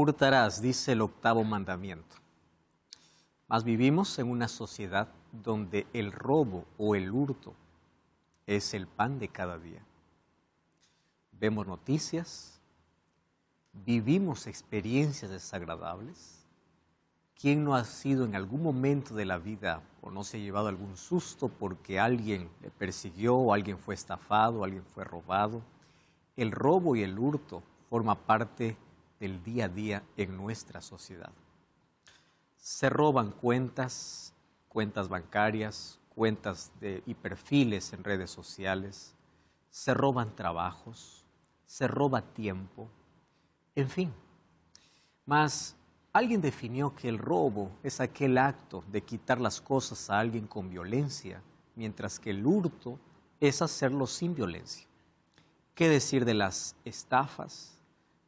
hurtarás, dice el octavo mandamiento. Mas vivimos en una sociedad donde el robo o el hurto es el pan de cada día. Vemos noticias, vivimos experiencias desagradables. ¿Quién no ha sido en algún momento de la vida o no se ha llevado algún susto porque alguien le persiguió o alguien fue estafado o alguien fue robado? El robo y el hurto forma parte del día a día en nuestra sociedad. Se roban cuentas bancarias, cuentas y perfiles en redes sociales, se roban trabajos, se roba tiempo, en fin. Mas alguien definió que el robo es aquel acto de quitar las cosas a alguien con violencia, mientras que el hurto es hacerlo sin violencia. ¿Qué decir de las estafas,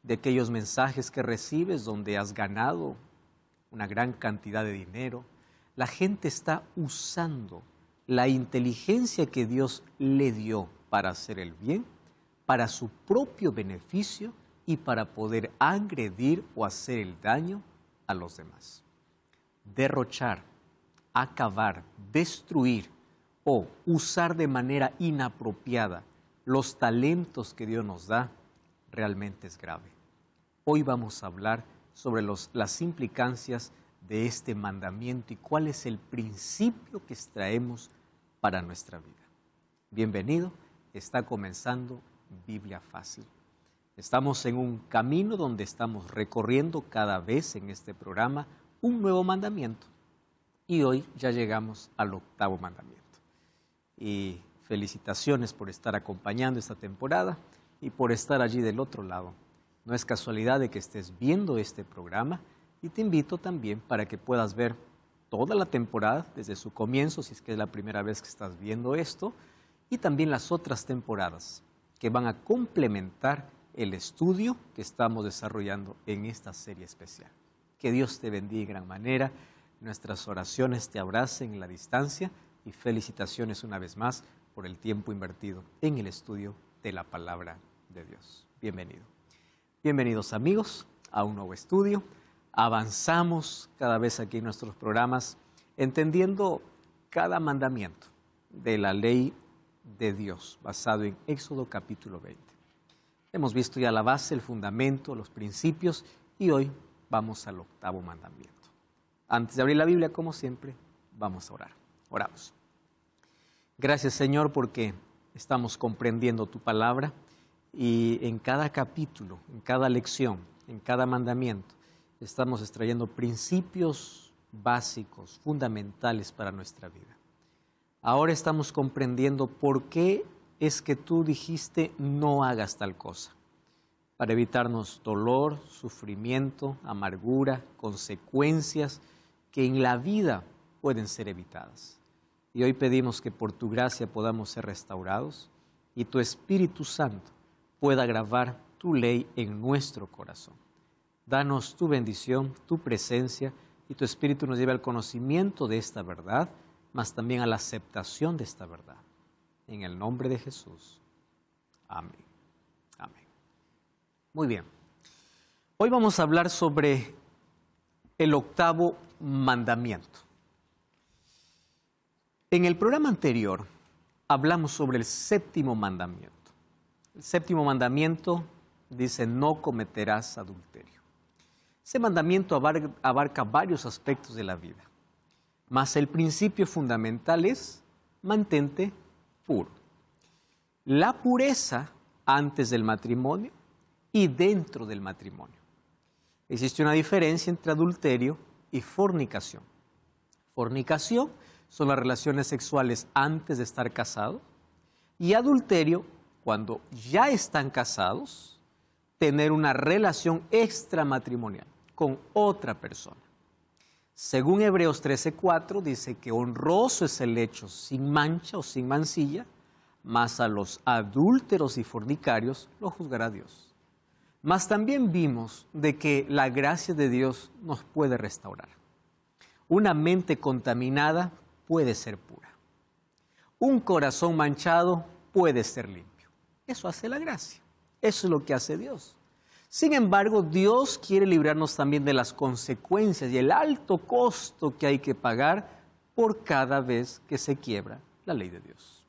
de aquellos mensajes que recibes donde has ganado una gran cantidad de dinero? La gente está usando la inteligencia que Dios le dio para hacer el bien, para su propio beneficio y para poder agredir o hacer el daño a los demás. Derrochar, acabar, destruir o usar de manera inapropiada los talentos que Dios nos da realmente es grave. Hoy vamos a hablar sobre las implicancias de este mandamiento y cuál es el principio que extraemos para nuestra vida. Bienvenido, está comenzando Biblia Fácil. Estamos en un camino donde estamos recorriendo cada vez en este programa un nuevo mandamiento y hoy ya llegamos al octavo mandamiento. Y felicitaciones por estar acompañando esta temporada y por estar allí del otro lado. No es casualidad de que estés viendo este programa y te invito también para que puedas ver toda la temporada desde su comienzo, si es que es la primera vez que estás viendo esto, y también las otras temporadas que van a complementar el estudio que estamos desarrollando en esta serie especial. Que Dios te bendiga de gran manera, nuestras oraciones te abracen en la distancia y felicitaciones una vez más por el tiempo invertido en el estudio de la Palabra de Dios. Bienvenido. Bienvenidos amigos a un nuevo estudio. Avanzamos cada vez aquí en nuestros programas entendiendo cada mandamiento de la ley de Dios basado en Éxodo capítulo 20. Hemos visto ya la base, el fundamento, los principios y hoy vamos al octavo mandamiento. Antes de abrir la Biblia, como siempre, vamos a orar. Oramos. Gracias Señor porque estamos comprendiendo tu palabra y en cada capítulo, en cada lección, en cada mandamiento, estamos extrayendo principios básicos, fundamentales para nuestra vida. Ahora estamos comprendiendo por qué es que tú dijiste no hagas tal cosa, para evitarnos dolor, sufrimiento, amargura, consecuencias que en la vida pueden ser evitadas. Y hoy pedimos que por tu gracia podamos ser restaurados y tu Espíritu Santo pueda grabar tu ley en nuestro corazón. Danos tu bendición, tu presencia y tu Espíritu nos lleve al conocimiento de esta verdad, mas también a la aceptación de esta verdad. En el nombre de Jesús. Amén. Amén. Muy bien. Hoy vamos a hablar sobre el octavo mandamiento. En el programa anterior hablamos sobre el séptimo mandamiento. El séptimo mandamiento dice no cometerás adulterio. Ese mandamiento abarca varios aspectos de la vida, mas el principio fundamental es mantente puro. La pureza antes del matrimonio y dentro del matrimonio. Existe una diferencia entre adulterio y fornicación. Fornicación son las relaciones sexuales antes de estar casados y adulterio cuando ya están casados, tener una relación extramatrimonial con otra persona. Según Hebreos 13:4 dice que honroso es el hecho sin mancha o sin mancilla, mas a los adúlteros y fornicarios lo juzgará Dios. Mas también vimos de que la gracia de Dios nos puede restaurar. Una mente contaminada puede ser pura. Un corazón manchado puede ser limpio. Eso hace la gracia. Eso es lo que hace Dios. Sin embargo, Dios quiere librarnos también de las consecuencias y el alto costo que hay que pagar por cada vez que se quiebra la ley de Dios.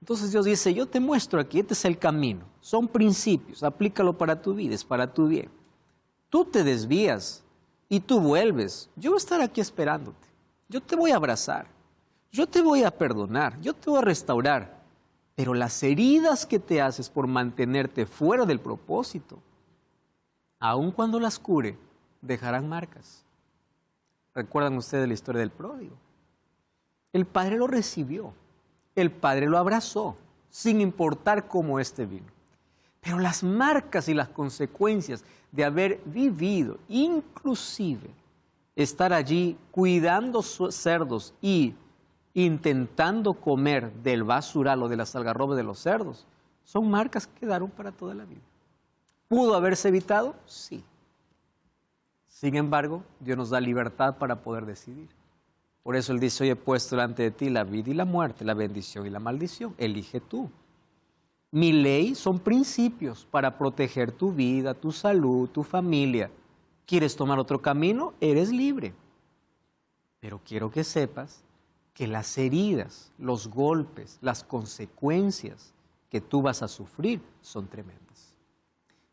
Entonces Dios dice, yo te muestro aquí, este es el camino, son principios, aplícalo para tu vida, es para tu bien. Tú te desvías y tú vuelves, yo voy a estar aquí esperándote, yo te voy a abrazar, yo te voy a perdonar, yo te voy a restaurar, pero las heridas que te haces por mantenerte fuera del propósito, aun cuando las cure, dejarán marcas. ¿Recuerdan ustedes la historia del pródigo? El padre lo recibió, el padre lo abrazó, sin importar cómo éste vino. Pero las marcas y las consecuencias de haber vivido, inclusive estar allí cuidando cerdos y intentando comer del basural o de las algarrobas de los cerdos, son marcas que quedaron para toda la vida. ¿Pudo haberse evitado? Sí. Sin embargo, Dios nos da libertad para poder decidir. Por eso Él dice, hoy he puesto delante de ti la vida y la muerte, la bendición y la maldición. Elige tú. Mi ley son principios para proteger tu vida, tu salud, tu familia. ¿Quieres tomar otro camino? Eres libre. Pero quiero que sepas que las heridas, los golpes, las consecuencias que tú vas a sufrir son tremendas.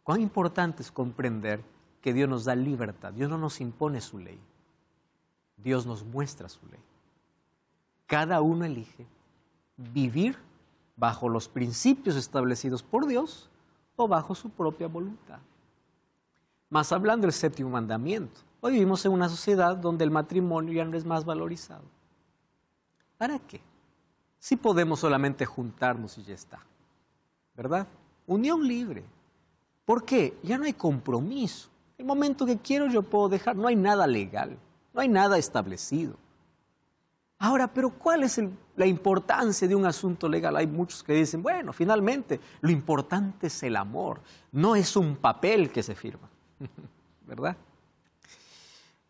Cuán importante es comprender que Dios nos da libertad. Dios no nos impone su ley. Dios nos muestra su ley. Cada uno elige vivir bajo los principios establecidos por Dios o bajo su propia voluntad. Más hablando del séptimo mandamiento, hoy vivimos en una sociedad donde el matrimonio ya no es más valorizado. ¿Para qué? Si podemos solamente juntarnos y ya está, ¿verdad? Unión libre. ¿Por qué? Ya no hay compromiso. El momento que quiero yo puedo dejar, no hay nada legal, no hay nada establecido. Ahora, pero ¿cuál es la importancia de un asunto legal? Hay muchos que dicen, bueno, finalmente, lo importante es el amor, no es un papel que se firma, ¿verdad?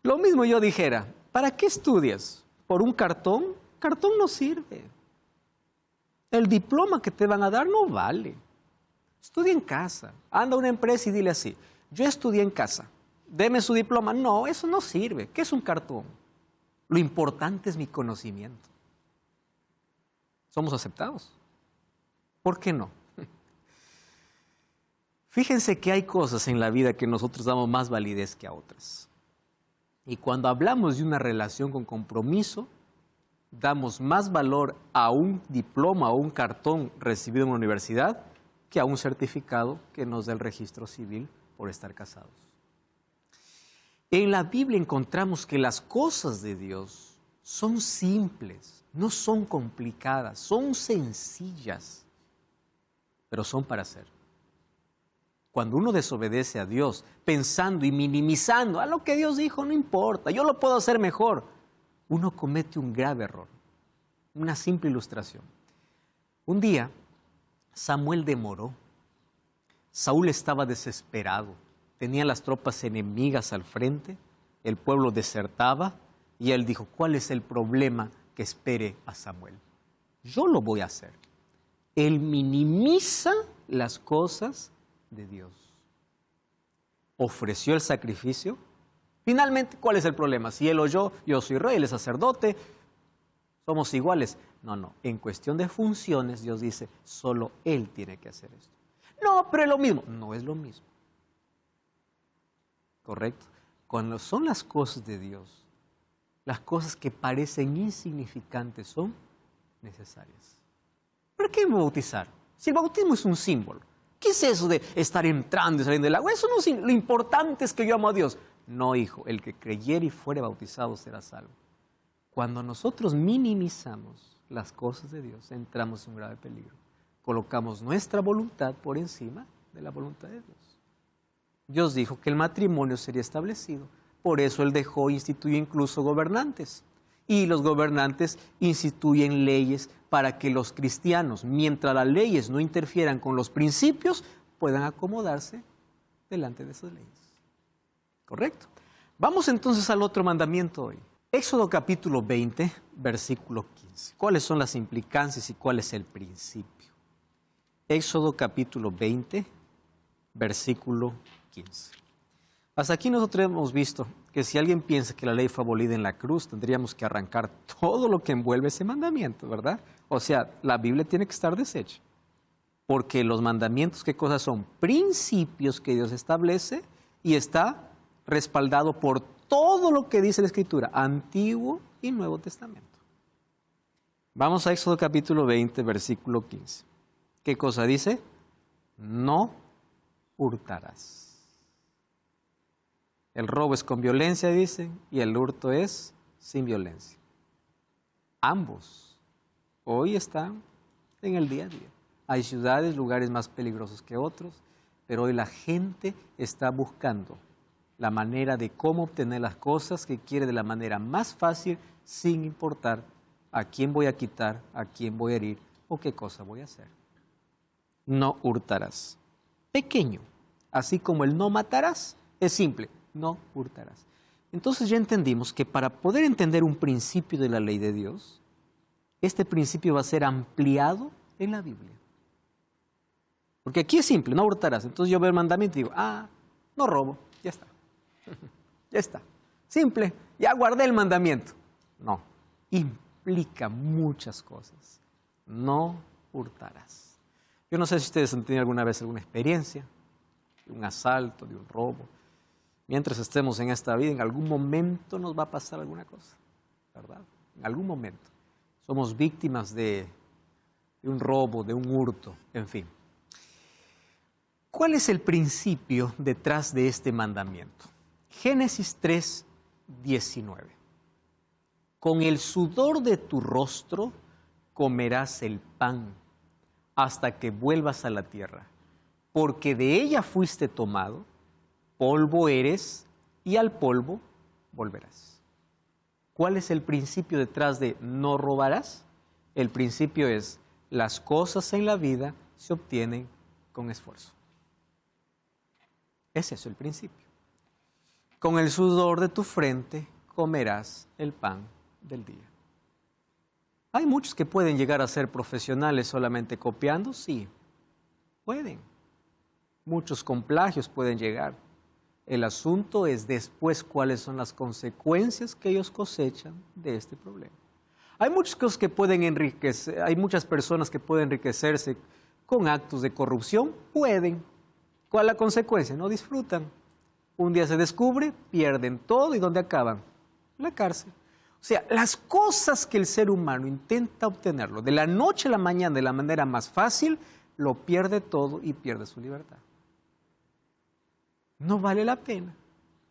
Lo mismo yo dijera, ¿para qué estudias? ¿Por un cartón? Cartón no sirve. El diploma que te van a dar no vale. Estudia en casa, anda a una empresa y dile así, yo estudié en casa, deme su diploma. No, eso no sirve. ¿Qué es un cartón? Lo importante es mi conocimiento. ¿Somos aceptados? ¿Por qué no? Fíjense que hay cosas en la vida que nosotros damos más validez que a otras. Y cuando hablamos de una relación con compromiso, damos más valor a un diploma o un cartón recibido en una universidad que a un certificado que nos da el registro civil por estar casados. En la Biblia encontramos que las cosas de Dios son simples, no son complicadas, son sencillas, pero son para hacer. Cuando uno desobedece a Dios, pensando y minimizando a lo que Dios dijo, no importa, yo lo puedo hacer mejor, uno comete un grave error. Una simple ilustración. Un día, Samuel demoró. Saúl estaba desesperado. Tenía las tropas enemigas al frente, el pueblo desertaba y él dijo, ¿cuál es el problema que espere a Samuel? Yo lo voy a hacer. Él minimiza las cosas de Dios. Ofreció el sacrificio. Finalmente, ¿cuál es el problema? Si él o yo soy rey, él es sacerdote, somos iguales. No, en cuestión de funciones, Dios dice, solo él tiene que hacer esto. No, pero es lo mismo. No es lo mismo. ¿Correcto? Cuando son las cosas de Dios, las cosas que parecen insignificantes son necesarias. ¿Para qué me bautizar? Si el bautismo es un símbolo. ¿Qué es eso de estar entrando y saliendo del agua? Eso no es lo importante es que yo amo a Dios. No, hijo, el que creyere y fuere bautizado será salvo. Cuando nosotros minimizamos las cosas de Dios, entramos en un grave peligro. Colocamos nuestra voluntad por encima de la voluntad de Dios. Dios dijo que el matrimonio sería establecido. Por eso Él dejó e instituyó incluso gobernantes. Y los gobernantes instituyen leyes para que los cristianos, mientras las leyes no interfieran con los principios, puedan acomodarse delante de esas leyes. ¿Correcto? Vamos entonces al otro mandamiento hoy. Éxodo capítulo 20, versículo 15. ¿Cuáles son las implicancias y cuál es el principio? Éxodo capítulo 20, versículo 15. Hasta aquí nosotros hemos visto que si alguien piensa que la ley fue abolida en la cruz, tendríamos que arrancar todo lo que envuelve ese mandamiento, ¿verdad? O sea, la Biblia tiene que estar deshecha. Porque los mandamientos, ¿qué cosas son? Principios que Dios establece y está respaldado por todo lo que dice la Escritura, Antiguo y Nuevo Testamento. Vamos a Éxodo capítulo 20, versículo 15. ¿Qué cosa dice? No hurtarás. El robo es con violencia, dicen, y el hurto es sin violencia. Ambos hoy están en el día a día. Hay ciudades, lugares más peligrosos que otros, pero hoy la gente está buscando la manera de cómo obtener las cosas que quiere de la manera más fácil, sin importar a quién voy a quitar, a quién voy a herir o qué cosa voy a hacer. No hurtarás. Pequeño, así como el no matarás, es simple, no hurtarás. Entonces ya entendimos que para poder entender un principio de la ley de Dios, este principio va a ser ampliado en la Biblia. Porque aquí es simple, no hurtarás. Entonces yo veo el mandamiento y digo, no robo, ya está. Ya está. Simple, ya guardé el mandamiento. No, implica muchas cosas. No hurtarás. Yo no sé si ustedes han tenido alguna vez alguna experiencia de un asalto, de un robo. Mientras estemos en esta vida, en algún momento nos va a pasar alguna cosa, ¿verdad? En algún momento. Somos víctimas de un robo, de un hurto, en fin. ¿Cuál es el principio detrás de este mandamiento? Génesis 3, 19. Con el sudor de tu rostro comerás el pan hasta que vuelvas a la tierra, porque de ella fuiste tomado, polvo eres y al polvo volverás. ¿Cuál es el principio detrás de no robarás? El principio es, las cosas en la vida se obtienen con esfuerzo. Es eso el principio. Con el sudor de tu frente comerás el pan del día. ¿Hay muchos que pueden llegar a ser profesionales solamente copiando? Sí, pueden. Muchos con plagios pueden llegar. El asunto es después cuáles son las consecuencias que ellos cosechan de este problema. Hay muchas cosas que pueden enriquecer, hay muchas personas que pueden enriquecerse con actos de corrupción, pueden. ¿Cuál es la consecuencia? No disfrutan. Un día se descubre, pierden todo y ¿dónde acaban? En la cárcel. O sea, las cosas que el ser humano intenta obtenerlo de la noche a la mañana de la manera más fácil, lo pierde todo y pierde su libertad. No vale la pena.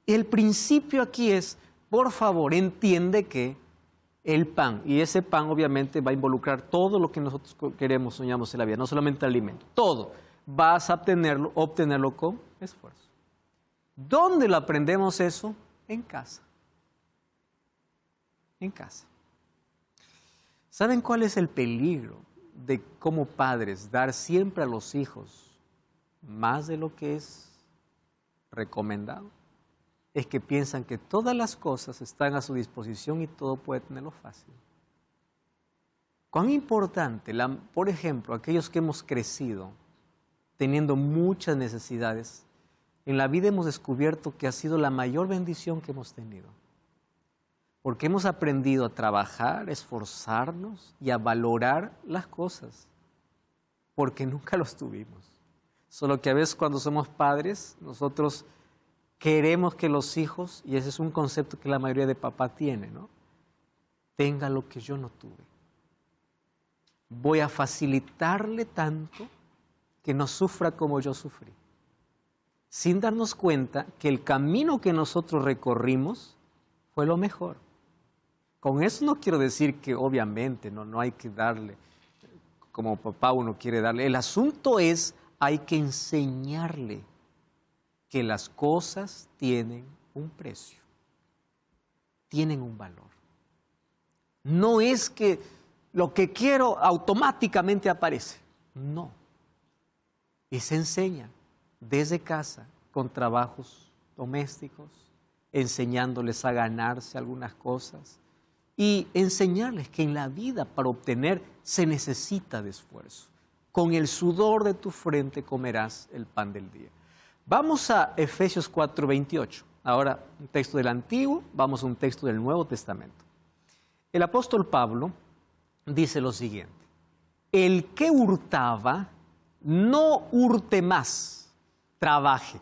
El principio aquí es, por favor, entiende que el pan, y ese pan obviamente va a involucrar todo lo que nosotros queremos, soñamos en la vida, no solamente el alimento, todo. Vas a obtenerlo con esfuerzo. ¿Dónde lo aprendemos eso? En casa. En casa. ¿Saben cuál es el peligro de como padres dar siempre a los hijos más de lo que es recomendado? Es que piensan que todas las cosas están a su disposición y todo puede tenerlo fácil. ¿Cuán importante, por ejemplo, aquellos que hemos crecido teniendo muchas necesidades, en la vida hemos descubierto que ha sido la mayor bendición que hemos tenido? Porque hemos aprendido a trabajar, a esforzarnos y a valorar las cosas, porque nunca los tuvimos. Solo que a veces cuando somos padres, nosotros queremos que los hijos, y ese es un concepto que la mayoría de papá tiene, ¿no? Tenga lo que yo no tuve. Voy a facilitarle tanto que no sufra como yo sufrí. Sin darnos cuenta que el camino que nosotros recorrimos fue lo mejor. Con eso no quiero decir que obviamente no hay que darle, como papá uno quiere darle. El asunto es, hay que enseñarle que las cosas tienen un precio, tienen un valor. No es que lo que quiero automáticamente aparece, no. Y se enseña desde casa con trabajos domésticos, enseñándoles a ganarse algunas cosas y enseñarles que en la vida para obtener se necesita de esfuerzo. Con el sudor de tu frente comerás el pan del día. Vamos a Efesios 4:28. Ahora, un texto del Antiguo, vamos a un texto del Nuevo Testamento. El apóstol Pablo dice lo siguiente: el que hurtaba, no hurte más, trabaje.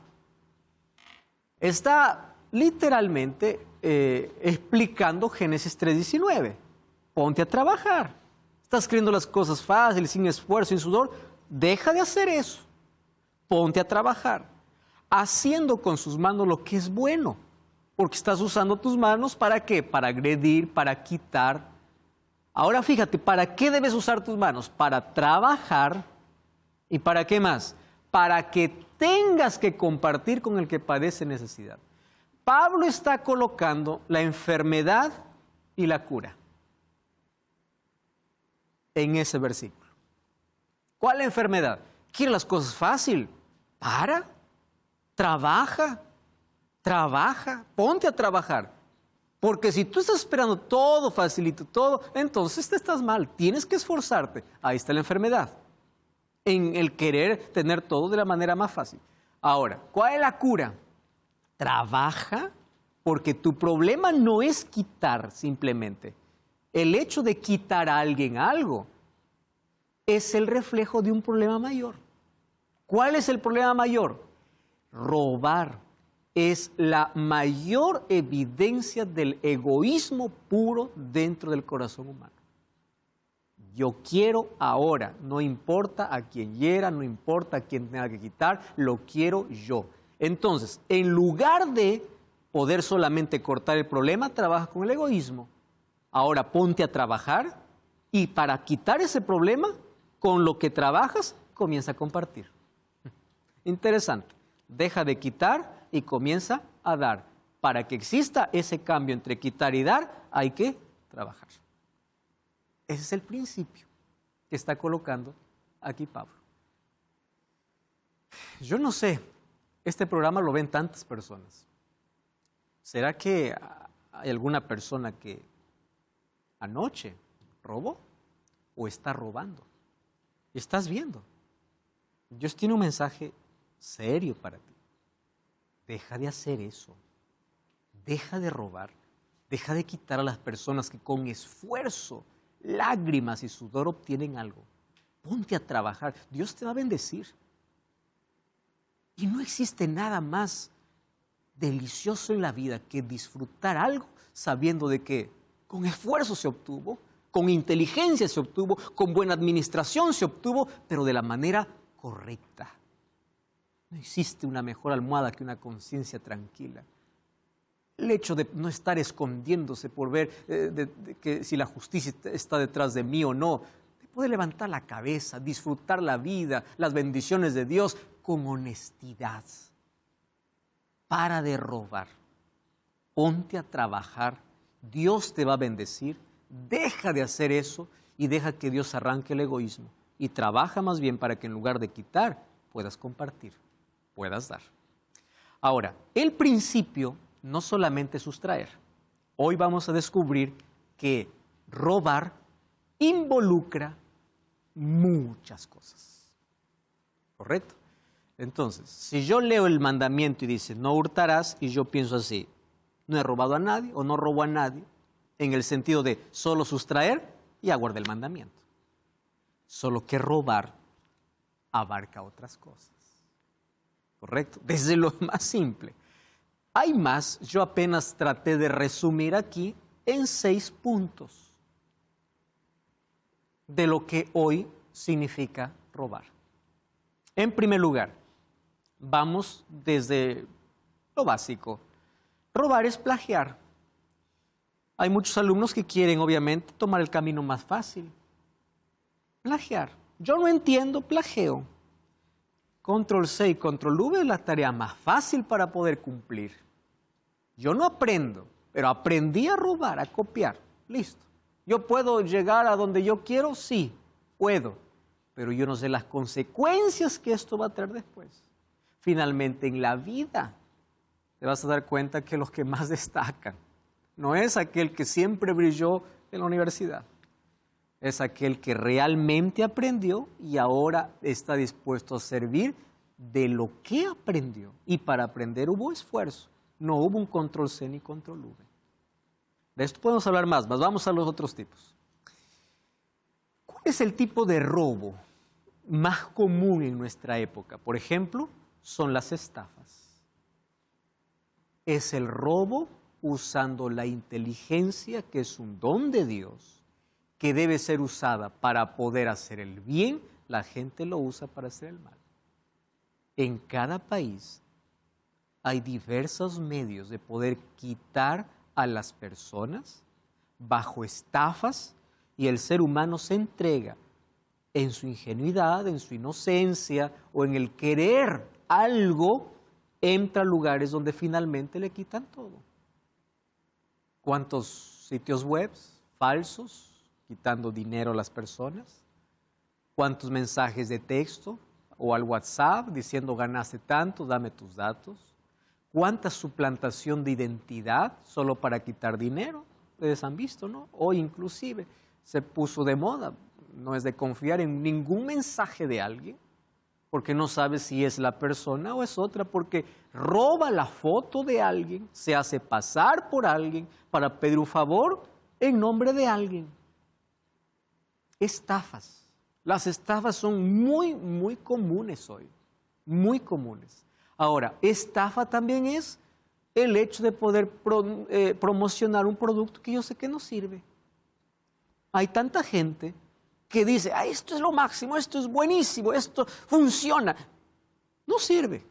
Está literalmente explicando Génesis 3:19. Ponte a trabajar. Estás queriendo las cosas fáciles, sin esfuerzo, sin sudor. Deja de hacer eso. Ponte a trabajar, haciendo con sus manos lo que es bueno. Porque estás usando tus manos ¿para qué? Para agredir, para quitar. Ahora fíjate, ¿para qué debes usar tus manos? Para trabajar. ¿Y para qué más? Para que tengas que compartir con el que padece necesidad. Pablo está colocando la enfermedad y la cura en ese versículo. ¿Cuál enfermedad? ¿Quiere las cosas fácil? Trabaja, ponte a trabajar. Porque si tú estás esperando todo facilito, todo, entonces te estás mal, tienes que esforzarte. Ahí está la enfermedad, en el querer tener todo de la manera más fácil. Ahora, ¿cuál es la cura? Trabaja, porque tu problema no es quitar simplemente. El hecho de quitar a alguien algo es el reflejo de un problema mayor. ¿Cuál es el problema mayor? Robar es la mayor evidencia del egoísmo puro dentro del corazón humano. Yo quiero ahora, no importa a quién hiera, no importa a quién tenga que quitar, lo quiero yo. Entonces, en lugar de poder solamente cortar el problema, trabaja con el egoísmo. Ahora ponte a trabajar y para quitar ese problema, con lo que trabajas, comienza a compartir. Interesante. Deja de quitar y comienza a dar. Para que exista ese cambio entre quitar y dar, hay que trabajar. Ese es el principio que está colocando aquí Pablo. Yo no sé, este programa lo ven tantas personas. ¿Será que hay alguna persona que anoche robó o está robando? ¿Estás viendo? Dios tiene un mensaje serio para ti. Deja de hacer eso. Deja de robar. Deja de quitar a las personas que con esfuerzo, lágrimas y sudor obtienen algo. Ponte a trabajar. Dios te va a bendecir. Y no existe nada más delicioso en la vida que disfrutar algo sabiendo de que con esfuerzo se obtuvo, con inteligencia se obtuvo, con buena administración se obtuvo, pero de la manera correcta. No existe una mejor almohada que una conciencia tranquila. El hecho de no estar escondiéndose por ver que si la justicia está detrás de mí o no, de poder levantar la cabeza, disfrutar la vida, las bendiciones de Dios con honestidad. Para de robar. Ponte a trabajar. Dios te va a bendecir. Deja de hacer eso y deja que Dios arranque el egoísmo. Y trabaja más bien para que en lugar de quitar, puedas compartir, puedas dar. Ahora, el principio no solamente sustraer. Hoy vamos a descubrir que robar involucra muchas cosas. ¿Correcto? Entonces, si yo leo el mandamiento y dice, no hurtarás, y yo pienso así, no he robado a nadie o no robo a nadie, en el sentido de solo sustraer, y aguarda el mandamiento. Solo que robar abarca otras cosas. ¿Correcto? Desde lo más simple. Hay más, yo apenas traté de resumir aquí en 6 puntos de lo que hoy significa robar. En primer lugar, vamos desde lo básico. Robar es plagiar. Hay muchos alumnos que quieren, obviamente, tomar el camino más fácil. Plagiar. Yo no entiendo, plagio. Control C y Control V es la tarea más fácil para poder cumplir. Yo no aprendo, pero aprendí a robar, a copiar. Listo. ¿Yo puedo llegar a donde yo quiero? Sí, puedo. Pero yo no sé las consecuencias que esto va a traer después. Finalmente, en la vida, te vas a dar cuenta que los que más destacan no es aquel que siempre brilló en la universidad. Es aquel que realmente aprendió y ahora está dispuesto a servir de lo que aprendió. Y para aprender hubo esfuerzo, no hubo un control C ni control V. De esto podemos hablar más, vamos a los otros tipos. ¿Cuál es el tipo de robo más común en nuestra época? Por ejemplo, son las estafas. Es el robo usando la inteligencia, que es un don de Dios, que debe ser usada para poder hacer el bien. La gente lo usa para hacer el mal. En cada país hay diversos medios de poder quitar a las personas bajo estafas, y el ser humano se entrega en su ingenuidad, en su inocencia o en el querer algo, entra a lugares donde finalmente le quitan todo. ¿Cuántos sitios web falsos quitando dinero a las personas? ¿Cuántos mensajes de texto o al WhatsApp diciendo ganaste tanto, dame tus datos? ¿Cuánta suplantación de identidad solo para quitar dinero? Ustedes han visto, ¿no? Hoy inclusive se puso de moda, no es de confiar en ningún mensaje de alguien, porque no sabe si es la persona o es otra, porque roba la foto de alguien, se hace pasar por alguien para pedir un favor en nombre de alguien. Estafas. Las estafas son muy comunes hoy, muy comunes. Ahora, estafa también es el hecho de poder promocionar un producto que yo sé que no sirve. Hay tanta gente que dice, esto es lo máximo, esto es buenísimo, esto funciona. No sirve.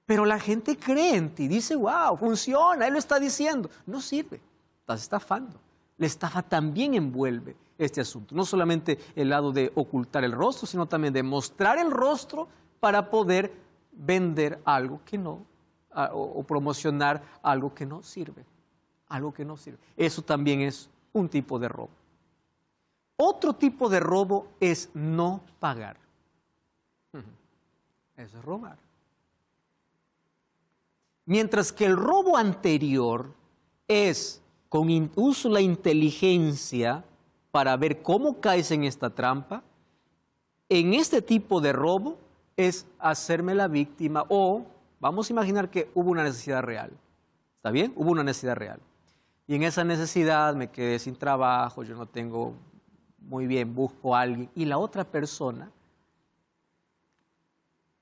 Pero la gente cree en ti, dice, wow, funciona, él lo está diciendo. No sirve, estás estafando. La estafa también envuelve este asunto. No solamente el lado de ocultar el rostro, sino también de mostrar el rostro para poder vender algo que no, o promocionar algo que no sirve. Algo que no sirve. Eso también es un tipo de robo. Otro tipo de robo es no pagar. Eso es robar. Mientras que el robo anterior es con uso de la inteligencia para ver cómo caes en esta trampa, en este tipo de robo es hacerme la víctima, o vamos a imaginar que hubo una necesidad real. ¿Está bien? Hubo una necesidad real. Y en esa necesidad me quedé sin trabajo, yo no tengo muy bien, busco a alguien, y la otra persona,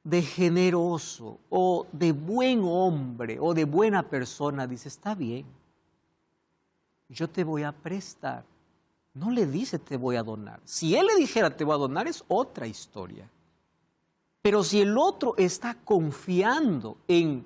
de generoso o de buen hombre o de buena persona, dice, está bien, yo te voy a prestar. No le dice te voy a donar. Si él le dijera te voy a donar es otra historia. Pero si el otro está confiando en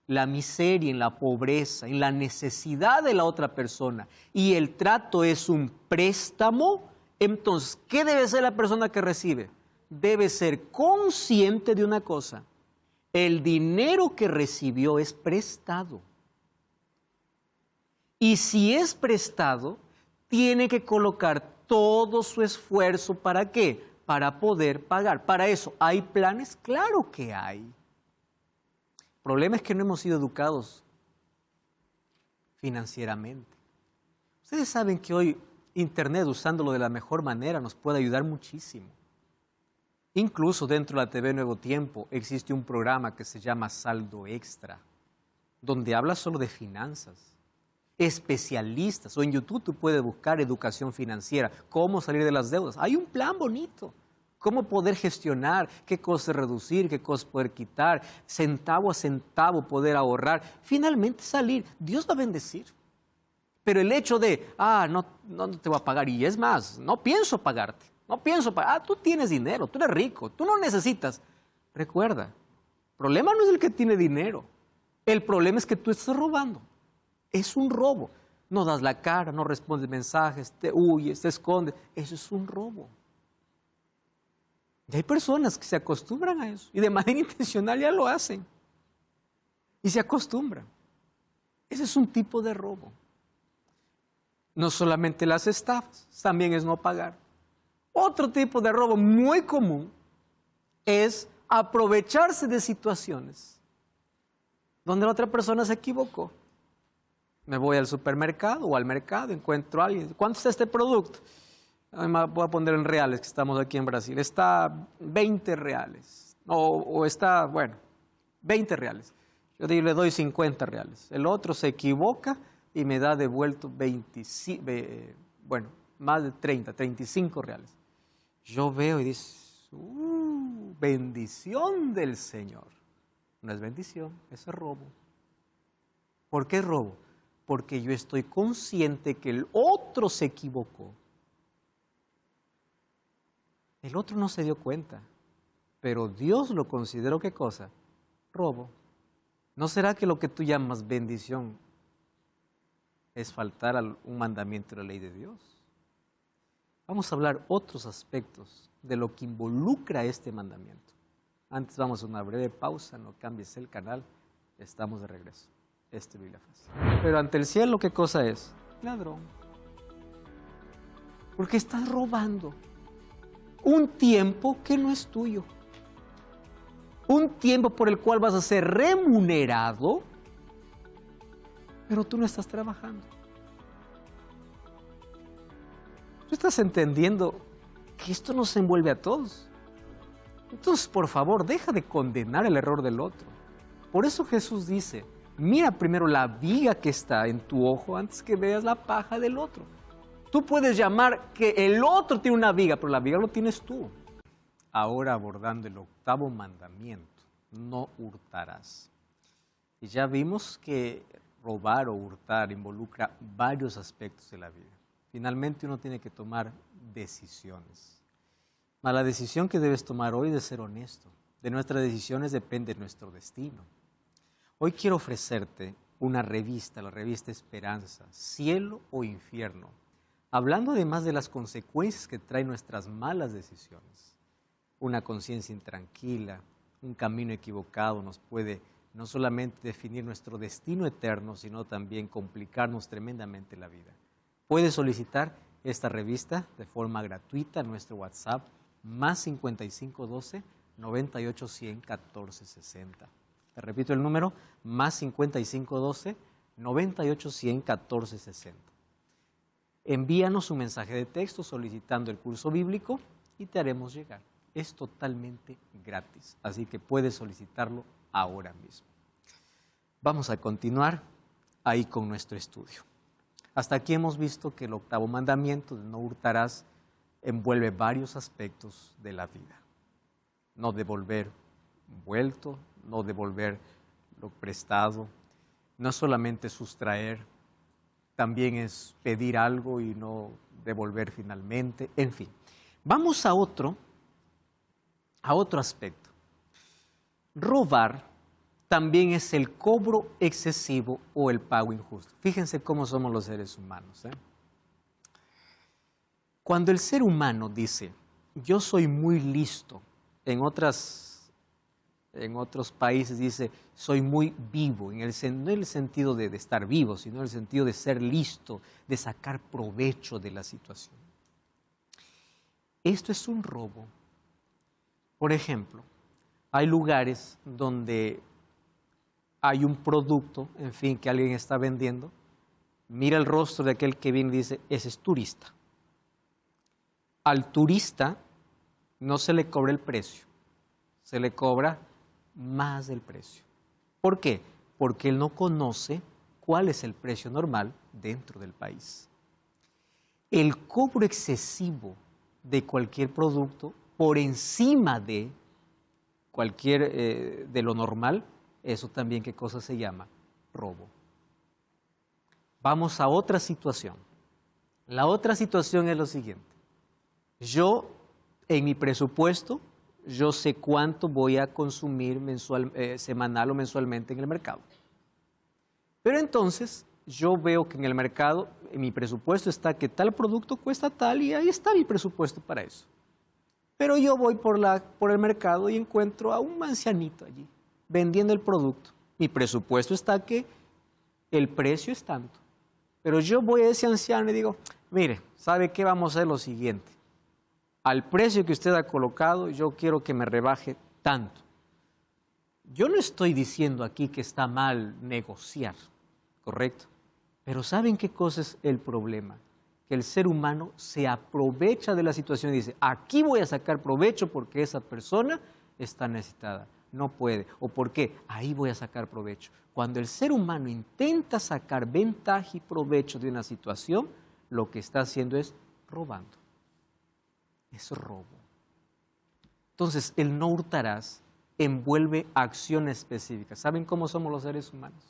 la miseria, en la pobreza, en la necesidad de la otra persona, y el trato es un préstamo, entonces, ¿qué debe ser la persona que recibe? Debe ser consciente de una cosa: el dinero que recibió es prestado. Y si es prestado, tiene que colocar todo su esfuerzo, ¿para qué? Para poder pagar. Para eso, ¿hay planes? Claro que hay. El problema es que no hemos sido educados financieramente. Ustedes saben que hoy Internet, usándolo de la mejor manera, nos puede ayudar muchísimo. Incluso dentro de la TV Nuevo Tiempo existe un programa que se llama Saldo Extra, donde habla solo de finanzas. Especialistas, o en YouTube tú puedes buscar educación financiera, cómo salir de las deudas. Hay un plan bonito, cómo poder gestionar, qué cosas reducir, qué cosas poder quitar, centavo a centavo poder ahorrar, finalmente salir. Dios va a bendecir. Pero el hecho de, no te voy a pagar, y es más, no pienso pagarte, no pienso pagar, tú tienes dinero, tú eres rico, tú no necesitas. Recuerda, el problema no es el que tiene dinero, el problema es que tú estás robando. Es un robo. No das la cara, no respondes mensajes, te huyes, te escondes. Eso es un robo. Y hay personas que se acostumbran a eso y de manera intencional ya lo hacen. Y se acostumbran. Ese es un tipo de robo. No solamente las estafas, también es no pagar. Otro tipo de robo muy común es aprovecharse de situaciones donde la otra persona se equivocó. Me voy al supermercado o al mercado, encuentro a alguien. ¿Cuánto está este producto? Voy a poner en reales, que estamos aquí en Brasil. Está 20 reales. o está, bueno, 20 reales. Yo le doy 50 reales. El otro se equivoca y me da devuelto 25, bueno, más de 30, 35 reales. Yo veo y dice, bendición del Señor. No es bendición, es robo. ¿Por qué robo? Porque yo estoy consciente que el otro se equivocó. El otro no se dio cuenta, pero Dios lo consideró, ¿qué cosa? Robo. ¿No será que lo que tú llamas bendición es faltar a un mandamiento de la ley de Dios? Vamos a hablar otros aspectos de lo que involucra este mandamiento. Antes vamos a una breve pausa, no cambies el canal, estamos de regreso. Biblia Fácil. Pero ante el cielo, ¿qué cosa es? Ladrón. Porque estás robando un tiempo que no es tuyo. Un tiempo por el cual vas a ser remunerado, pero tú no estás trabajando. Tú estás entendiendo que esto nos envuelve a todos. Entonces, por favor, deja de condenar el error del otro. Por eso Jesús dice, mira primero la viga que está en tu ojo antes que veas la paja del otro. Tú puedes llamar que el otro tiene una viga, pero la viga lo tienes tú. Ahora abordando el 8º mandamiento, no hurtarás. Y ya vimos que robar o hurtar involucra varios aspectos de la vida. Finalmente uno tiene que tomar decisiones. Mas la decisión que debes tomar hoy es de ser honesto. De nuestras decisiones depende nuestro destino. Hoy quiero ofrecerte una revista, la revista Esperanza, Cielo o Infierno, hablando además de las consecuencias que traen nuestras malas decisiones. Una conciencia intranquila, un camino equivocado nos puede no solamente definir nuestro destino eterno, sino también complicarnos tremendamente la vida. Puedes solicitar esta revista de forma gratuita en nuestro WhatsApp, más 5512 9810 1460. Te repito el número, más 5512 9810 1460. Envíanos un mensaje de texto solicitando el curso bíblico y te haremos llegar. Es totalmente gratis, así que puedes solicitarlo ahora mismo. Vamos a continuar ahí con nuestro estudio. Hasta aquí hemos visto que el 8º mandamiento de no hurtarás envuelve varios aspectos de la vida. No devolver vuelto, no devolver lo prestado, no solamente sustraer, también es pedir algo y no devolver finalmente, en fin. Vamos a otro aspecto. Robar también es el cobro excesivo o el pago injusto. Fíjense cómo somos los seres humanos. Cuando el ser humano dice, yo soy muy listo, en otros países dice, soy muy vivo, no en el sentido de estar vivo, sino en el sentido de ser listo, de sacar provecho de la situación. Esto es un robo. Por ejemplo, hay lugares donde hay un producto, en fin, que alguien está vendiendo, mira el rostro de aquel que viene y dice, ese es turista. Al turista no se le cobra el precio, se le cobra más del precio. ¿Por qué? Porque él no conoce cuál es el precio normal dentro del país. El cobro excesivo de cualquier producto por encima de cualquier de lo normal, eso también, ¿qué cosa se llama? Robo. Vamos a otra situación. La otra situación es lo siguiente. Yo, en mi presupuesto, yo sé cuánto voy a consumir semanal o mensualmente en el mercado. Pero entonces, yo veo que en el mercado, en mi presupuesto está que tal producto cuesta tal y ahí está mi presupuesto para eso. Pero yo voy por el mercado y encuentro a un ancianito allí, vendiendo el producto. Mi presupuesto está que el precio es tanto. Pero yo voy a ese anciano y digo, mire, ¿sabe qué? Vamos a hacer lo siguiente. Al precio que usted ha colocado, yo quiero que me rebaje tanto. Yo no estoy diciendo aquí que está mal negociar, ¿correcto? Pero ¿saben qué cosa es el problema? Que el ser humano se aprovecha de la situación y dice, aquí voy a sacar provecho porque esa persona está necesitada. No puede. ¿O por qué? Ahí voy a sacar provecho. Cuando el ser humano intenta sacar ventaja y provecho de una situación, lo que está haciendo es robando. Es robo. Entonces, el no hurtarás envuelve acciones específicas. ¿Saben cómo somos los seres humanos?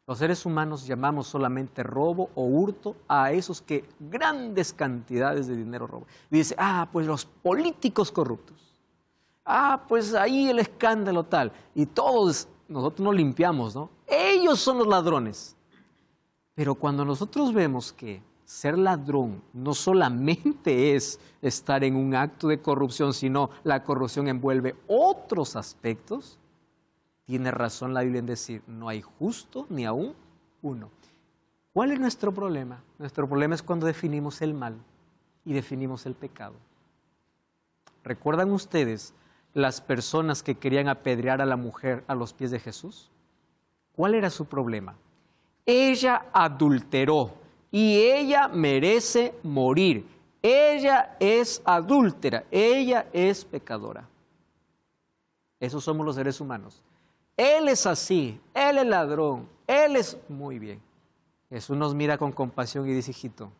Los seres humanos llamamos solamente robo o hurto a esos que grandes cantidades de dinero roban. Y dice, pues los políticos corruptos. Pues ahí el escándalo tal. Y todos, nosotros nos limpiamos, ¿no? Ellos son los ladrones. Pero cuando nosotros vemos que ser ladrón no solamente es estar en un acto de corrupción, sino la corrupción envuelve otros aspectos, tiene razón la Biblia en decir, no hay justo ni aún uno. ¿Cuál es nuestro problema? Nuestro problema es cuando definimos el mal y definimos el pecado. ¿Recuerdan ustedes las personas que querían apedrear a la mujer a los pies de Jesús? ¿Cuál era su problema? Ella adulteró y ella merece morir. Ella es adúltera, ella es pecadora. Esos somos los seres humanos. Él es así, él es ladrón, él es muy bien. Jesús nos mira con compasión y dice, hijito,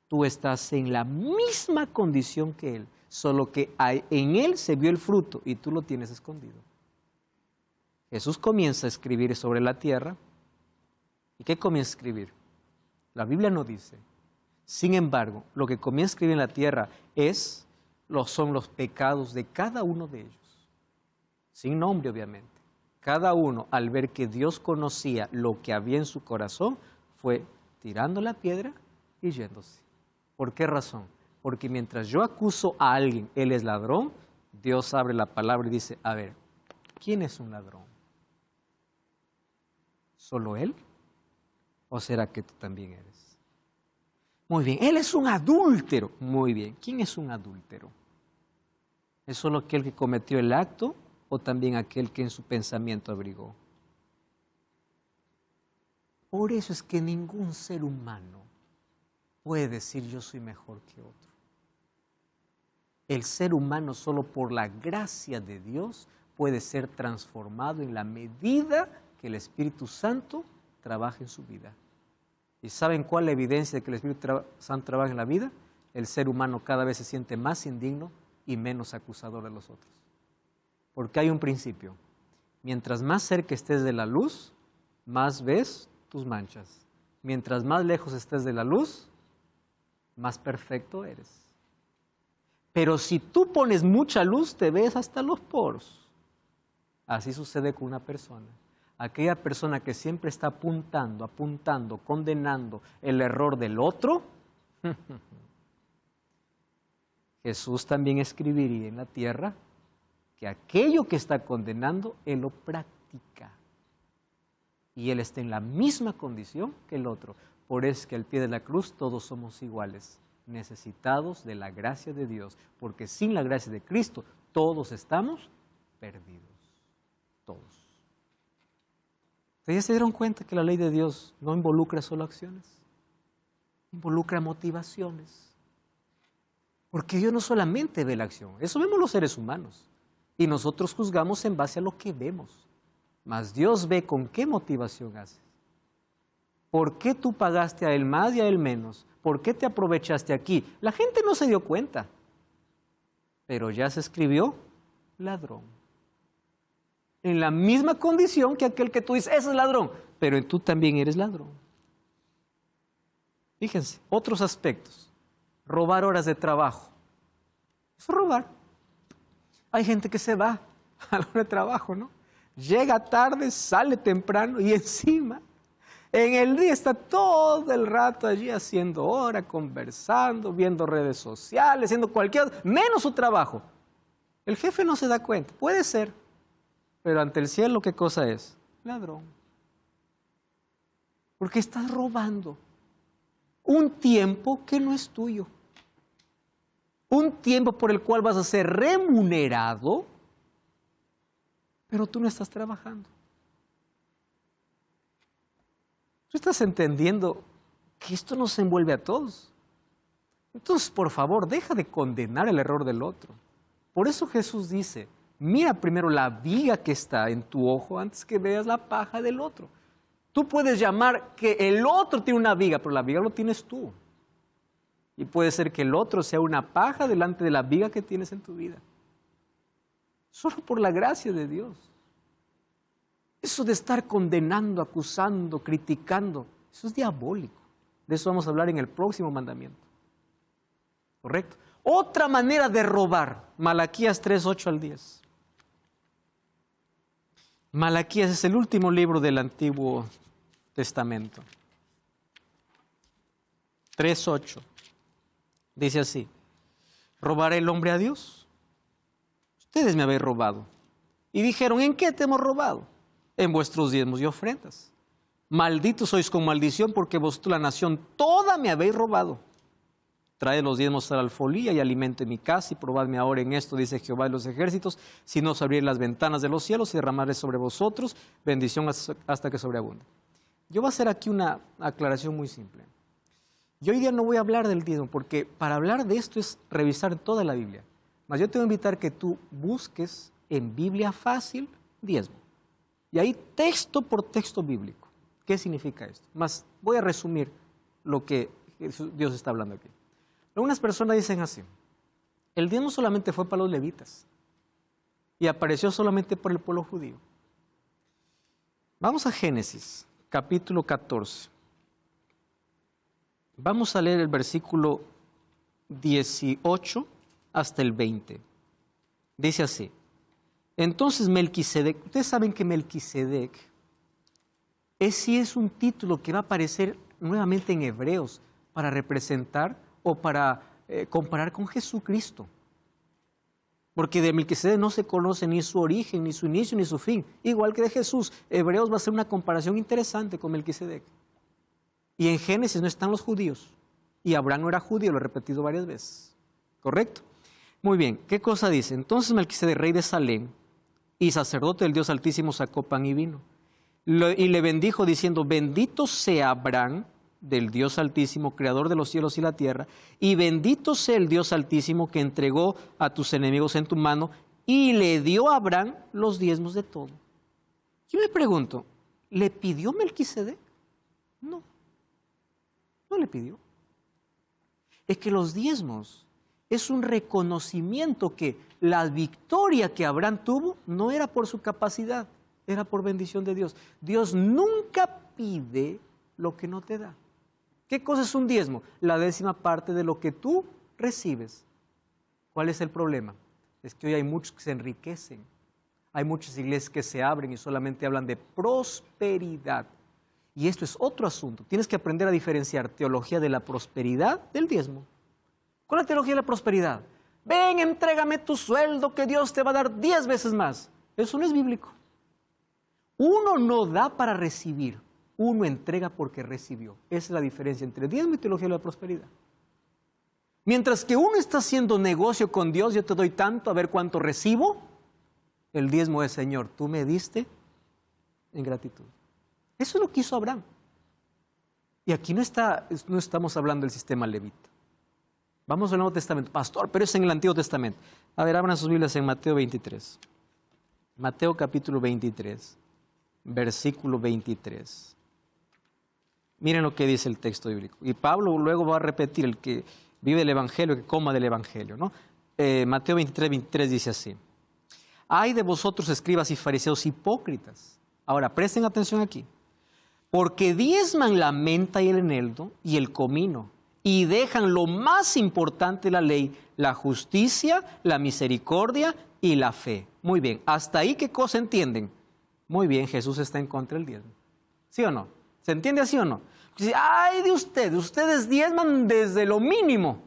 tú estás en la misma condición que él, solo que en él se vio el fruto y tú lo tienes escondido. Jesús comienza a escribir sobre la tierra. ¿Y qué comienza a escribir? La Biblia no dice. Sin embargo, lo que comienza a escribir en la tierra son los pecados de cada uno de ellos. Sin nombre, obviamente. Cada uno, al ver que Dios conocía lo que había en su corazón, fue tirando la piedra y yéndose. ¿Por qué razón? Porque mientras yo acuso a alguien, él es ladrón, Dios abre la palabra y dice, a ver, ¿quién es un ladrón? ¿Solo él? ¿O será que tú también eres? Muy bien, él es un adúltero. Muy bien, ¿quién es un adúltero? ¿Es solo aquel que cometió el acto o también aquel que en su pensamiento abrigó? Por eso es que ningún ser humano puede decir yo soy mejor que otro. El ser humano solo por la gracia de Dios puede ser transformado en la medida que el Espíritu Santo trabaja en su vida. ¿Y saben cuál es la evidencia de que el Espíritu Santo trabaja en la vida? El ser humano cada vez se siente más indigno y menos acusador de los otros. Porque hay un principio. Mientras más cerca estés de la luz, más ves tus manchas. Mientras más lejos estés de la luz, más perfecto eres. Pero si tú pones mucha luz, te ves hasta los poros. Así sucede con una persona. Aquella persona que siempre está apuntando, condenando el error del otro, Jesús también escribiría en la tierra que aquello que está condenando, él lo practica. Y él está en la misma condición que el otro. Por eso es que al pie de la cruz todos somos iguales, necesitados de la gracia de Dios. Porque sin la gracia de Cristo todos estamos perdidos. Todos. ¿Ustedes se dieron cuenta que la ley de Dios no involucra solo acciones? Involucra motivaciones. Porque Dios no solamente ve la acción, eso vemos los seres humanos. Y nosotros juzgamos en base a lo que vemos. Mas Dios ve con qué motivación haces. ¿Por qué tú pagaste a él más y a él menos? ¿Por qué te aprovechaste aquí? La gente no se dio cuenta. Pero ya se escribió ladrón. En la misma condición que aquel que tú dices, ese es ladrón, pero tú también eres ladrón. Fíjense, otros aspectos. Robar horas de trabajo. Eso es robar. Hay gente que se va a la hora de trabajo, ¿no? Llega tarde, sale temprano y encima, en el día está todo el rato allí haciendo hora, conversando, viendo redes sociales, haciendo cualquier, menos su trabajo. El jefe no se da cuenta, puede ser. Pero ante el cielo, ¿qué cosa es? Ladrón. Porque estás robando un tiempo que no es tuyo. Un tiempo por el cual vas a ser remunerado, pero tú no estás trabajando. Tú estás entendiendo que esto nos envuelve a todos. Entonces, por favor, deja de condenar el error del otro. Por eso Jesús dice, Mira primero la viga que está en tu ojo antes que veas la paja del otro. Tú puedes llamar que el otro tiene una viga, pero la viga lo tienes tú. Y puede ser que el otro sea una paja delante de la viga que tienes en tu vida. Solo por la gracia de Dios. Eso de estar condenando, acusando, criticando, eso es diabólico. De eso vamos a hablar en el próximo mandamiento. ¿Correcto? Otra manera de robar, Malaquías 3, 8 al 10. Malaquías es el último libro del Antiguo Testamento. 3, 8. Dice así: ¿robará el hombre a Dios? Ustedes me habéis robado. Y dijeron: ¿en qué te hemos robado? En vuestros diezmos y ofrendas. Malditos sois con maldición, porque vosotros, la nación toda, me habéis robado. Traed los diezmos a la alfolía y alimento en mi casa, y probadme ahora en esto, dice Jehová de los ejércitos, si no os abriré las ventanas de los cielos y derramaré sobre vosotros bendición hasta que sobreabunde. Yo voy a hacer aquí una aclaración muy simple. Yo hoy día no voy a hablar del diezmo, porque para hablar de esto es revisar toda la Biblia. Mas yo te voy a invitar que tú busques en Biblia fácil diezmo. Y ahí texto por texto bíblico. ¿Qué significa esto? Mas voy a resumir lo que Dios está hablando aquí. Algunas personas dicen así: el diezmo solamente fue para los levitas y apareció solamente por el pueblo judío. Vamos a Génesis, capítulo 14. Vamos a leer el versículo 18 hasta el 20. Dice así: entonces Melquisedec, ustedes saben que Melquisedec es un título que va a aparecer nuevamente en Hebreos para representar o para comparar con Jesucristo. Porque de Melquisedec no se conoce ni su origen, ni su inicio, ni su fin. Igual que de Jesús, Hebreos va a hacer una comparación interesante con Melquisedec. Y en Génesis no están los judíos. Y Abraham no era judío, lo he repetido varias veces. ¿Correcto? Muy bien, ¿qué cosa dice? Entonces Melquisedec, rey de Salem y sacerdote del Dios Altísimo, sacó pan y vino. Y le bendijo diciendo: bendito sea Abraham del Dios Altísimo, creador de los cielos y la tierra, y bendito sea el Dios Altísimo que entregó a tus enemigos en tu mano, y le dio a Abraham los diezmos de todo. Yo me pregunto, ¿le pidió Melquisedec? No, no le pidió. Es que los diezmos es un reconocimiento que la victoria que Abraham tuvo no era por su capacidad, era por bendición de Dios. Dios nunca pide lo que no te da. ¿Qué cosa es un diezmo? La 10ª parte de lo que tú recibes. ¿Cuál es el problema? Es que hoy hay muchos que se enriquecen. Hay muchas iglesias que se abren y solamente hablan de prosperidad. Y esto es otro asunto. Tienes que aprender a diferenciar teología de la prosperidad del diezmo. ¿Cuál es la teología de la prosperidad? Ven, entrégame tu sueldo que Dios te va a dar 10 veces más. Eso no es bíblico. Uno no da para recibir. Uno entrega porque recibió. Esa es la diferencia entre diezmo y teología de la prosperidad. Mientras que uno está haciendo negocio con Dios, yo te doy tanto a ver cuánto recibo. El diezmo es: Señor, tú me diste en gratitud. Eso es lo que hizo Abraham. Y aquí no estamos hablando del sistema levita. Vamos al Nuevo Testamento. Pastor, pero es en el Antiguo Testamento. A ver, abran sus Biblias en Mateo 23. Mateo capítulo 23, versículo 23. Miren lo que dice el texto bíblico. Y Pablo luego va a repetir: el que vive el Evangelio, que coma del Evangelio, ¿no? Mateo 23, 23 dice así: ay de vosotros, escribas y fariseos hipócritas. Ahora, presten atención aquí. Porque diezman la menta y el eneldo y el comino, y dejan lo más importante de la ley, la justicia, la misericordia y la fe. Muy bien, hasta ahí, ¿qué cosa entienden? Muy bien, Jesús está en contra del diezmo. ¿Sí o no? ¿Se entiende así o no? Dice: ay de ustedes diezman desde lo mínimo,